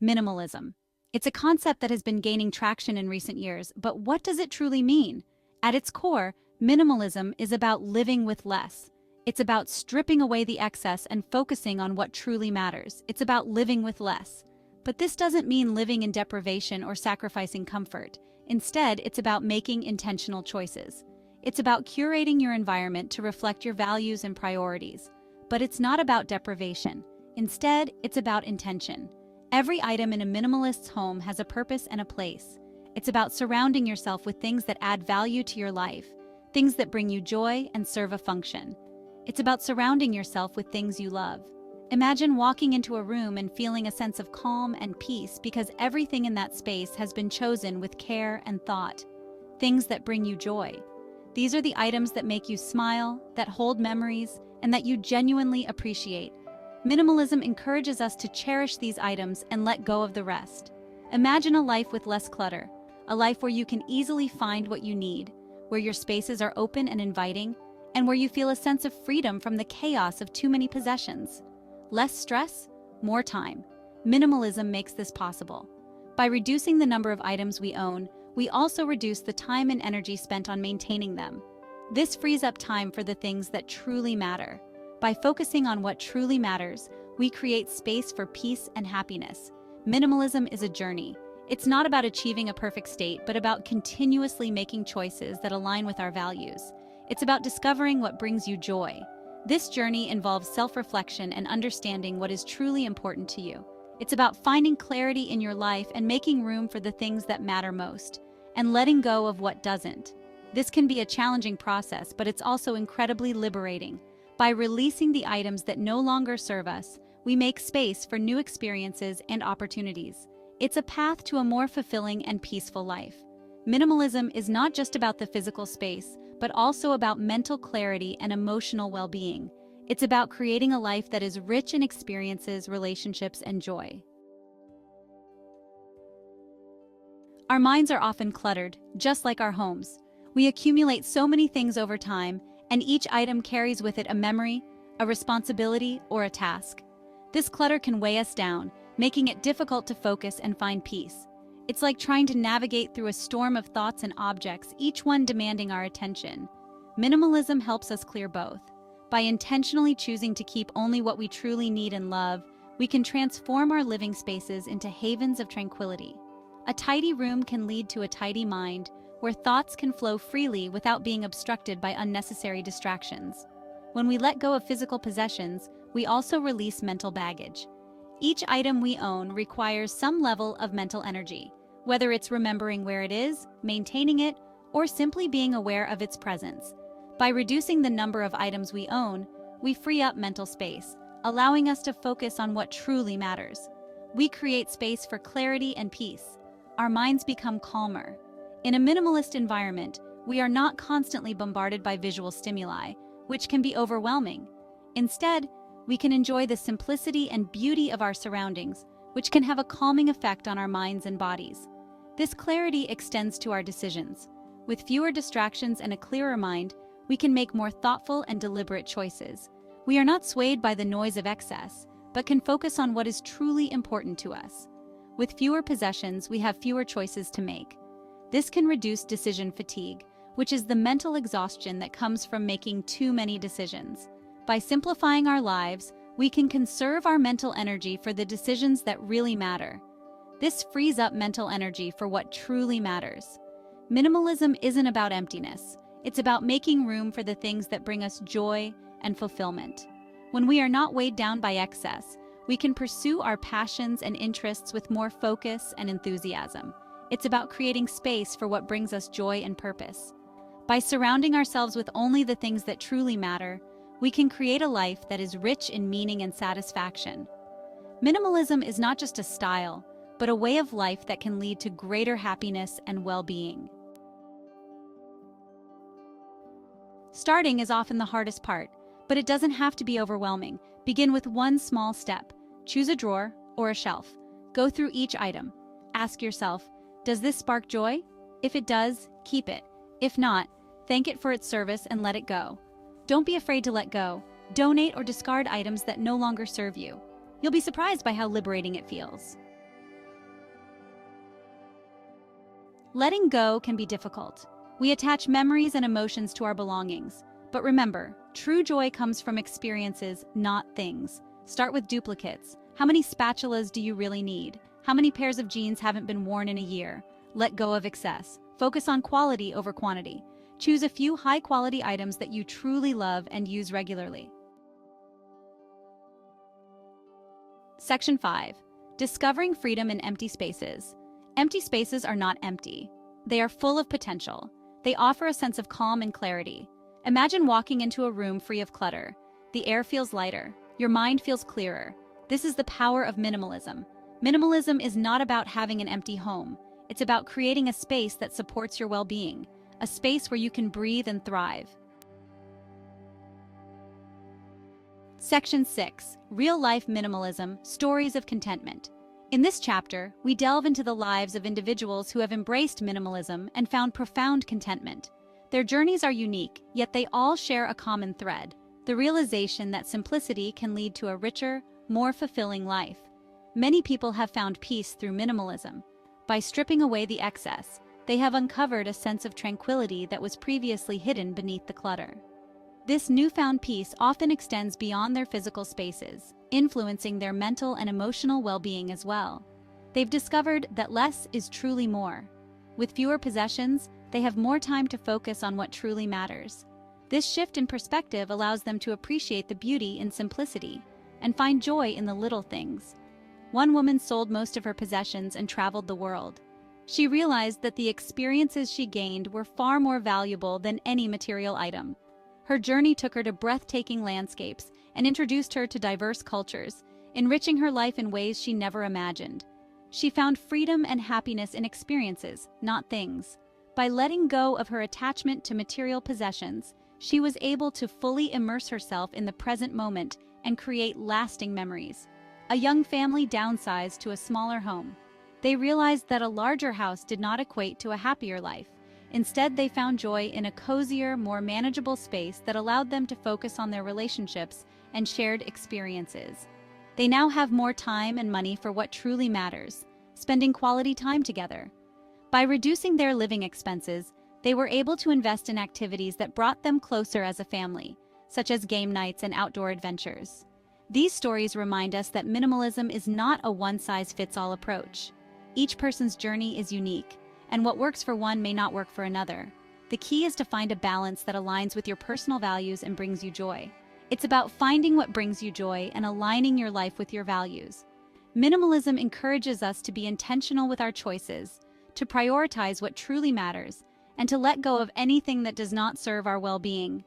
Minimalism. It's a concept that has been gaining traction in recent years, but what does it truly mean? At its core, minimalism is about living with less. It's about stripping away the excess and focusing on what truly matters. It's about living with less. But this doesn't mean living in deprivation or sacrificing comfort. Instead, it's about making intentional choices. It's about curating your environment to reflect your values and priorities. But it's not about deprivation. Instead, it's about intention. Every item in a minimalist's home has a purpose and a place. It's about surrounding yourself with things that add value to your life, things that bring you joy and serve a function. It's about surrounding yourself with things you love. Imagine walking into a room and feeling a sense of calm and peace because everything in that space has been chosen with care and thought. Things that bring you joy. These are the items that make you smile, that hold memories, and that you genuinely appreciate. Minimalism encourages us to cherish these items and let go of the rest. Imagine a life with less clutter, a life where you can easily find what you need, where your spaces are open and inviting, and where you feel a sense of freedom from the chaos of too many possessions. Less stress, more time. Minimalism makes this possible. By reducing the number of items we own, we also reduce the time and energy spent on maintaining them. This frees up time for the things that truly matter. By focusing on what truly matters, we create space for peace and happiness. Minimalism is a journey. It's not about achieving a perfect state, but about continuously making choices that align with our values. It's about discovering what brings you joy. This journey involves self-reflection and understanding what is truly important to you. It's about finding clarity in your life and making room for the things that matter most, and letting go of what doesn't. This can be a challenging process, but it's also incredibly liberating. By releasing the items that no longer serve us, we make space for new experiences and opportunities. It's a path to a more fulfilling and peaceful life. Minimalism is not just about the physical space, but also about mental clarity and emotional well-being. It's about creating a life that is rich in experiences, relationships, and joy. Our minds are often cluttered, just like our homes. We accumulate so many things over time, and each item carries with it a memory, a responsibility, or a task. This clutter can weigh us down, making it difficult to focus and find peace. It's like trying to navigate through a storm of thoughts and objects, each one demanding our attention. Minimalism helps us clear both. By intentionally choosing to keep only what we truly need and love, we can transform our living spaces into havens of tranquility. A tidy room can lead to a tidy mind, where thoughts can flow freely without being obstructed by unnecessary distractions. When we let go of physical possessions, we also release mental baggage. Each item we own requires some level of mental energy, whether it's remembering where it is, maintaining it, or simply being aware of its presence. By reducing the number of items we own, we free up mental space, allowing us to focus on what truly matters. We create space for clarity and peace. Our minds become calmer. In a minimalist environment, we are not constantly bombarded by visual stimuli, which can be overwhelming. Instead, we can enjoy the simplicity and beauty of our surroundings, which can have a calming effect on our minds and bodies. This clarity extends to our decisions. With fewer distractions and a clearer mind, we can make more thoughtful and deliberate choices. We are not swayed by the noise of excess, but can focus on what is truly important to us. With fewer possessions, we have fewer choices to make. This can reduce decision fatigue, which is the mental exhaustion that comes from making too many decisions. By simplifying our lives, we can conserve our mental energy for the decisions that really matter. This frees up mental energy for what truly matters. Minimalism isn't about emptiness. It's about making room for the things that bring us joy and fulfillment. When we are not weighed down by excess, we can pursue our passions and interests with more focus and enthusiasm. It's about creating space for what brings us joy and purpose. By surrounding ourselves with only the things that truly matter, we can create a life that is rich in meaning and satisfaction. Minimalism is not just a style, but a way of life that can lead to greater happiness and well-being. Starting is often the hardest part, but it doesn't have to be overwhelming. Begin with one small step. Choose a drawer or a shelf. Go through each item. Ask yourself, does this spark joy? If it does, keep it. If not, thank it for its service and let it go. Don't be afraid to let go. Donate or discard items that no longer serve you. You'll be surprised by how liberating it feels. Letting go can be difficult. We attach memories and emotions to our belongings. But remember, true joy comes from experiences, not things. Start with duplicates. How many spatulas do you really need? How many pairs of jeans haven't been worn in a year? Let go of excess. Focus on quality over quantity. Choose a few high-quality items that you truly love and use regularly. Section 5. Discovering freedom in empty spaces. Empty spaces are not empty. They are full of potential. They offer a sense of calm and clarity. Imagine walking into a room free of clutter. The air feels lighter. Your mind feels clearer. This is the power of minimalism. Minimalism is not about having an empty home. It's about creating a space that supports your well-being, a space where you can breathe and thrive. Section 6. Real-life minimalism, stories of contentment. In this chapter, we delve into the lives of individuals who have embraced minimalism and found profound contentment. Their journeys are unique, yet they all share a common thread: the realization that simplicity can lead to a richer, more fulfilling life. Many people have found peace through minimalism. By stripping away the excess, they have uncovered a sense of tranquility that was previously hidden beneath the clutter. This newfound peace often extends beyond their physical spaces, influencing their mental and emotional well-being as well. They've discovered that less is truly more. With fewer possessions, they have more time to focus on what truly matters. This shift in perspective allows them to appreciate the beauty in simplicity and find joy in the little things. One woman sold most of her possessions and traveled the world. She realized that the experiences she gained were far more valuable than any material item. Her journey took her to breathtaking landscapes and introduced her to diverse cultures, enriching her life in ways she never imagined. She found freedom and happiness in experiences, not things. By letting go of her attachment to material possessions, she was able to fully immerse herself in the present moment and create lasting memories. A young family downsized to a smaller home. They realized that a larger house did not equate to a happier life. Instead, they found joy in a cozier, more manageable space that allowed them to focus on their relationships and shared experiences. They now have more time and money for what truly matters, spending quality time together. By reducing their living expenses, they were able to invest in activities that brought them closer as a family, such as game nights and outdoor adventures. These stories remind us that minimalism is not a one-size-fits-all approach. Each person's journey is unique, and what works for one may not work for another. The key is to find a balance that aligns with your personal values and brings you joy. It's about finding what brings you joy and aligning your life with your values. Minimalism encourages us to be intentional with our choices, to prioritize what truly matters, and to let go of anything that does not serve our well-being.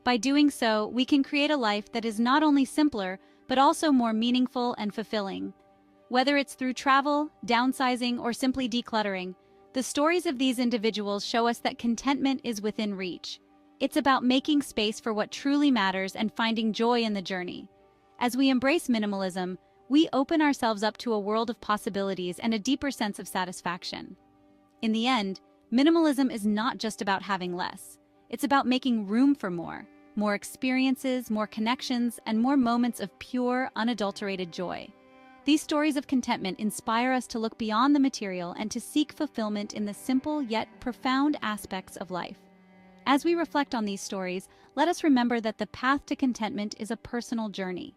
By doing so, we can create a life that is not only simpler, but also more meaningful and fulfilling. Whether it's through travel, downsizing, or simply decluttering, the stories of these individuals show us that contentment is within reach. It's about making space for what truly matters and finding joy in the journey. As we embrace minimalism, we open ourselves up to a world of possibilities and a deeper sense of satisfaction. In the end, minimalism is not just about having less. It's about making room for more experiences, more connections, and more moments of pure, unadulterated joy. These stories of contentment inspire us to look beyond the material and to seek fulfillment in the simple yet profound aspects of life. As we reflect on these stories, let us remember that the path to contentment is a personal journey.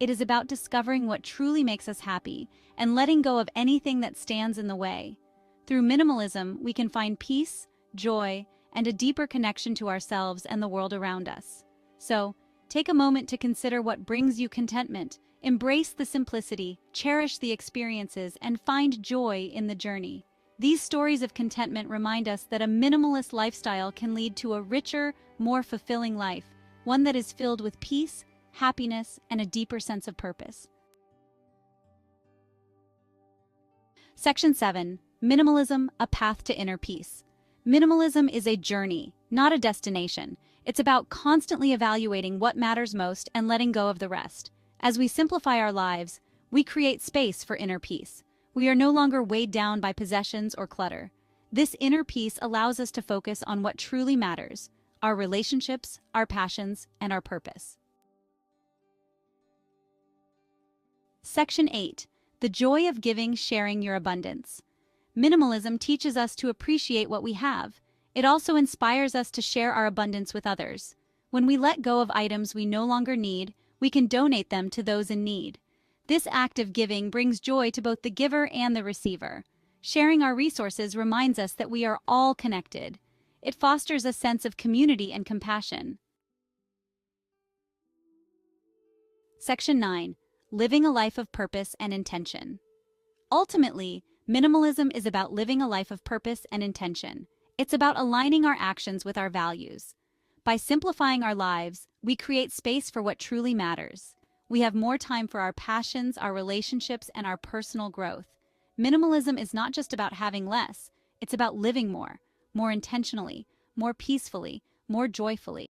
It is about discovering what truly makes us happy and letting go of anything that stands in the way. Through minimalism, we can find peace, joy, and a deeper connection to ourselves and the world around us. So, take a moment to consider what brings you contentment. Embrace the simplicity, cherish the experiences, and find joy in the journey. These stories of contentment remind us that a minimalist lifestyle can lead to a richer, more fulfilling life, one that is filled with peace, happiness, and a deeper sense of purpose. Section 7. Minimalism, a path to inner peace. Minimalism is a journey, not a destination. It's about constantly evaluating what matters most and letting go of the rest. As we simplify our lives, we create space for inner peace. We are no longer weighed down by possessions or clutter. This inner peace allows us to focus on what truly matters: our relationships, our passions, and our purpose. Section 8. The joy of giving, sharing your abundance. Minimalism teaches us to appreciate what we have. It also inspires us to share our abundance with others. When we let go of items we no longer need, we can donate them to those in need. This act of giving brings joy to both the giver and the receiver. Sharing our resources reminds us that we are all connected. It fosters a sense of community and compassion. Section 9. Living a life of purpose and intention. Ultimately, minimalism is about living a life of purpose and intention. It's about aligning our actions with our values. By simplifying our lives, we create space for what truly matters. We have more time for our passions, our relationships, and our personal growth. Minimalism is not just about having less, it's about living more intentionally, more peacefully, more joyfully.